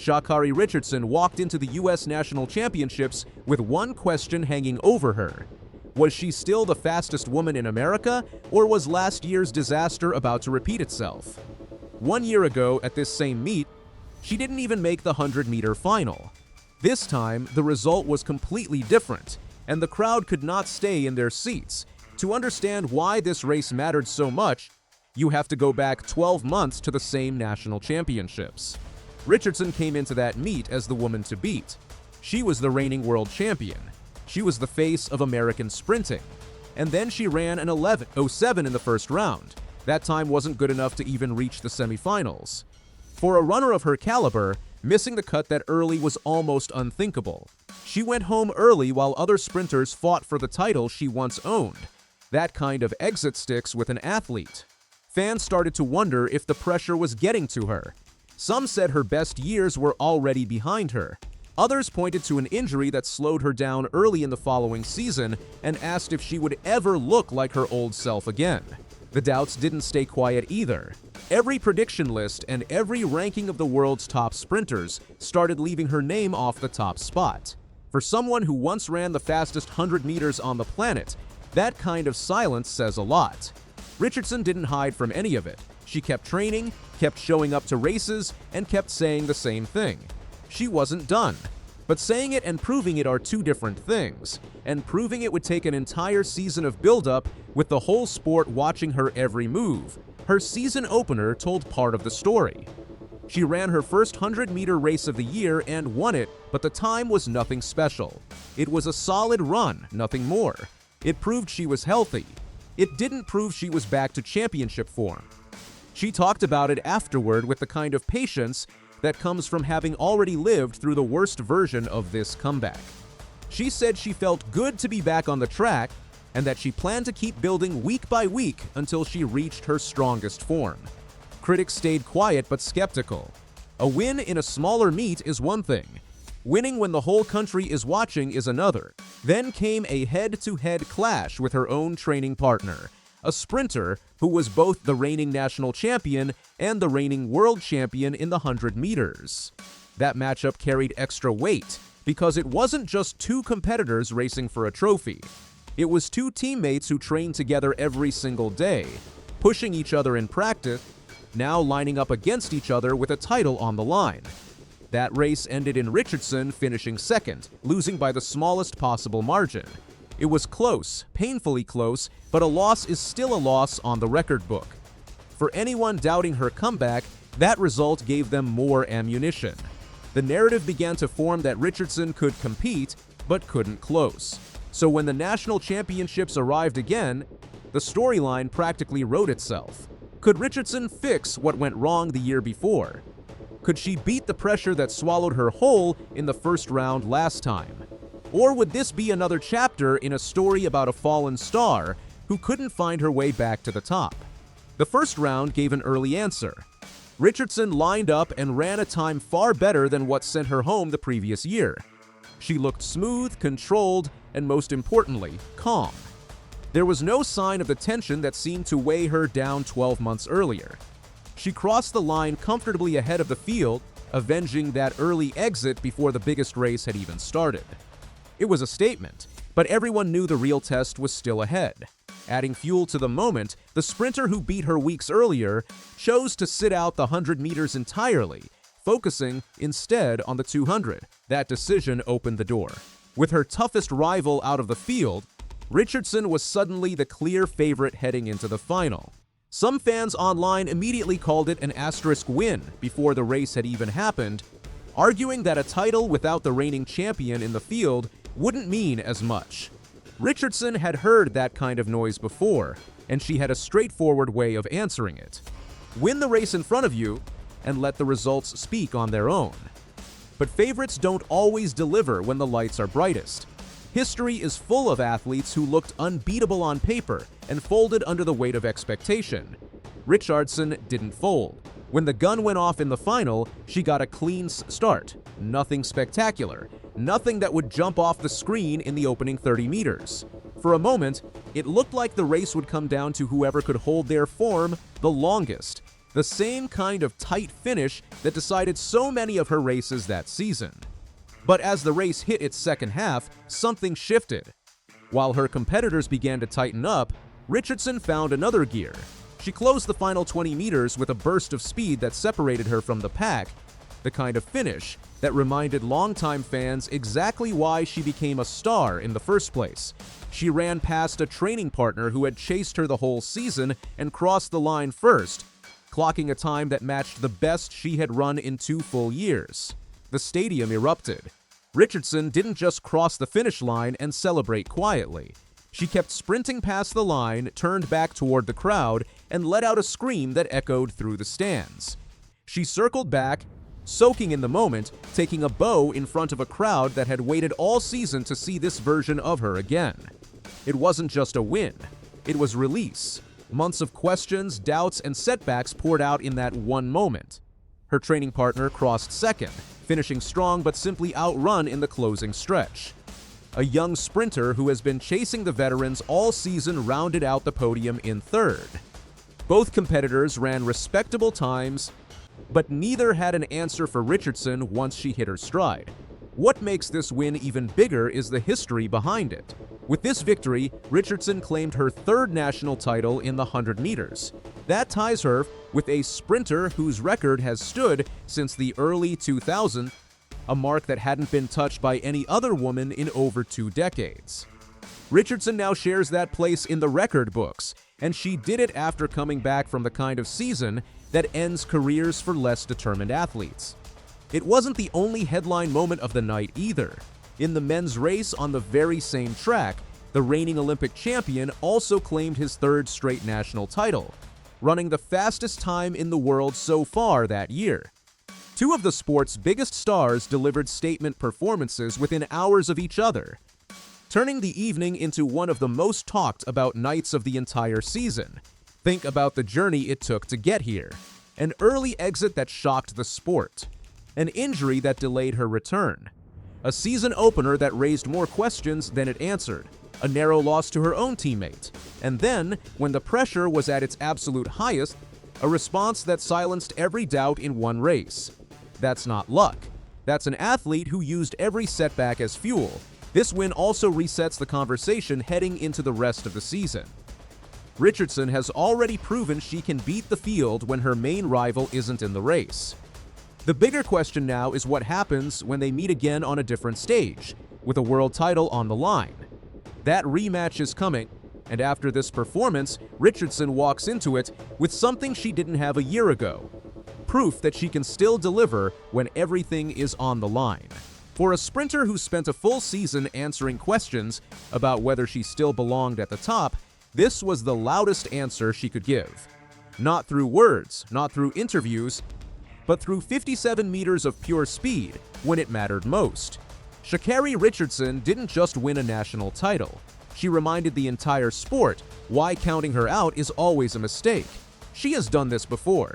Sha'Carri Richardson walked into the U.S. National Championships with one question hanging over her. Was she still the fastest woman in America, or was last year's disaster about to repeat itself? 1 year ago, at this same meet, she didn't even make the 100-meter final. This time, the result was completely different, and the crowd could not stay in their seats. To understand why this race mattered so much, you have to go back 12 months to the same national championships. Richardson came into that meet as the woman to beat. She was the reigning world champion. She was the face of American sprinting. And then she ran an 11:07 in the first round. That time wasn't good enough to even reach the semifinals. For a runner of her caliber, missing the cut that early was almost unthinkable. She went home early while other sprinters fought for the title she once owned. That kind of exit sticks with an athlete. Fans started to wonder if the pressure was getting to her. Some said her best years were already behind her. Others pointed to an injury that slowed her down early in the following season and asked if she would ever look like her old self again. The doubts didn't stay quiet either. Every prediction list and every ranking of the world's top sprinters started leaving her name off the top spot. For someone who once ran the fastest 100 meters on the planet, that kind of silence says a lot. Richardson didn't hide from any of it. She kept training, kept showing up to races, and kept saying the same thing. She wasn't done. But saying it and proving it are two different things, and proving it would take an entire season of build-up with the whole sport watching her every move. Her season opener told part of the story. She ran her first 100-meter race of the year and won it, but the time was nothing special. It was a solid run, nothing more. It proved she was healthy. It didn't prove she was back to championship form. She talked about it afterward with the kind of patience that comes from having already lived through the worst version of this comeback. She said she felt good to be back on the track and that she planned to keep building week by week until she reached her strongest form. Critics stayed quiet but skeptical. A win in a smaller meet is one thing. Winning when the whole country is watching is another. Then came a head-to-head clash with her own training partner, a sprinter who was both the reigning national champion and the reigning world champion in the 100 meters. That matchup carried extra weight because it wasn't just two competitors racing for a trophy. It was two teammates who trained together every single day, pushing each other in practice, now lining up against each other with a title on the line. That race ended in Richardson finishing second, losing by the smallest possible margin. It was close, painfully close, but a loss is still a loss on the record book. For anyone doubting her comeback, that result gave them more ammunition. The narrative began to form that Richardson could compete, but couldn't close. So when the national championships arrived again, the storyline practically wrote itself. Could Richardson fix what went wrong the year before? Could she beat the pressure that swallowed her whole in the first round last time? Or would this be another chapter in a story about a fallen star who couldn't find her way back to the top? The first round gave an early answer. Richardson lined up and ran a time far better than what sent her home the previous year. She looked smooth, controlled, and most importantly, calm. There was no sign of the tension that seemed to weigh her down 12 months earlier. She crossed the line comfortably ahead of the field, avenging that early exit before the biggest race had even started. It was a statement, but everyone knew the real test was still ahead. Adding fuel to the moment, the sprinter who beat her weeks earlier chose to sit out the 100 meters entirely, focusing instead on the 200. That decision opened the door. With her toughest rival out of the field, Richardson was suddenly the clear favorite heading into the final. Some fans online immediately called it an asterisk win before the race had even happened, arguing that a title without the reigning champion in the field wouldn't mean as much. Richardson had heard that kind of noise before, and she had a straightforward way of answering it. Win the race in front of you, and let the results speak on their own. But favorites don't always deliver when the lights are brightest. History is full of athletes who looked unbeatable on paper and folded under the weight of expectation. Richardson didn't fold. When the gun went off in the final, she got a clean start. Nothing spectacular. Nothing that would jump off the screen in the opening 30 meters. For a moment, it looked like the race would come down to whoever could hold their form the longest. the same kind of tight finish that decided so many of her races that season. But as the race hit its second half, something shifted. While her competitors began to tighten up, Richardson found another gear. She closed the final 20 meters with a burst of speed that separated her from the pack, the kind of finish that reminded longtime fans exactly why she became a star in the first place. She ran past a training partner who had chased her the whole season and crossed the line first, clocking a time that matched the best she had run in 2 full years. The stadium erupted. Richardson didn't just cross the finish line and celebrate quietly. She kept sprinting past the line, turned back toward the crowd, and let out a scream that echoed through the stands. She circled back, soaking in the moment, taking a bow in front of a crowd that had waited all season to see this version of her again. It wasn't just a win, it was release. Months of questions, doubts, and setbacks poured out in that one moment. Her training partner crossed second, finishing strong but simply outrun in the closing stretch. A young sprinter who has been chasing the veterans all season rounded out the podium in third. Both competitors ran respectable times, but neither had an answer for Richardson once she hit her stride. What makes this win even bigger is the history behind it. With this victory, Richardson claimed her third national title in the 100 meters. That ties her with a sprinter whose record has stood since the early 2000s, a mark that hadn't been touched by any other woman in over 2 decades. Richardson now shares that place in the record books, and she did it after coming back from the kind of season that ends careers for less determined athletes. It wasn't the only headline moment of the night either. In the men's race on the very same track, the reigning Olympic champion also claimed his third straight national title, running the fastest time in the world so far that year. 2 of the sport's biggest stars delivered statement performances within hours of each other, turning the evening into one of the most talked about nights of the entire season. Think about the journey it took to get here. An early exit that shocked the sport. An injury that delayed her return. A season opener that raised more questions than it answered. A narrow loss to her own teammate. And then, when the pressure was at its absolute highest, a response that silenced every doubt in one race. That's not luck. That's an athlete who used every setback as fuel. This win also resets the conversation heading into the rest of the season. Richardson has already proven she can beat the field when her main rival isn't in the race. The bigger question now is what happens when they meet again on a different stage, with a world title on the line. That rematch is coming, and after this performance, Richardson walks into it with something she didn't have a year ago. Proof that she can still deliver when everything is on the line. For a sprinter who spent a full season answering questions about whether she still belonged at the top, this was the loudest answer she could give. Not through words, not through interviews, but through 57 meters of pure speed when it mattered most. Sha'Carri Richardson didn't just win a national title. She reminded the entire sport why counting her out is always a mistake. She has done this before.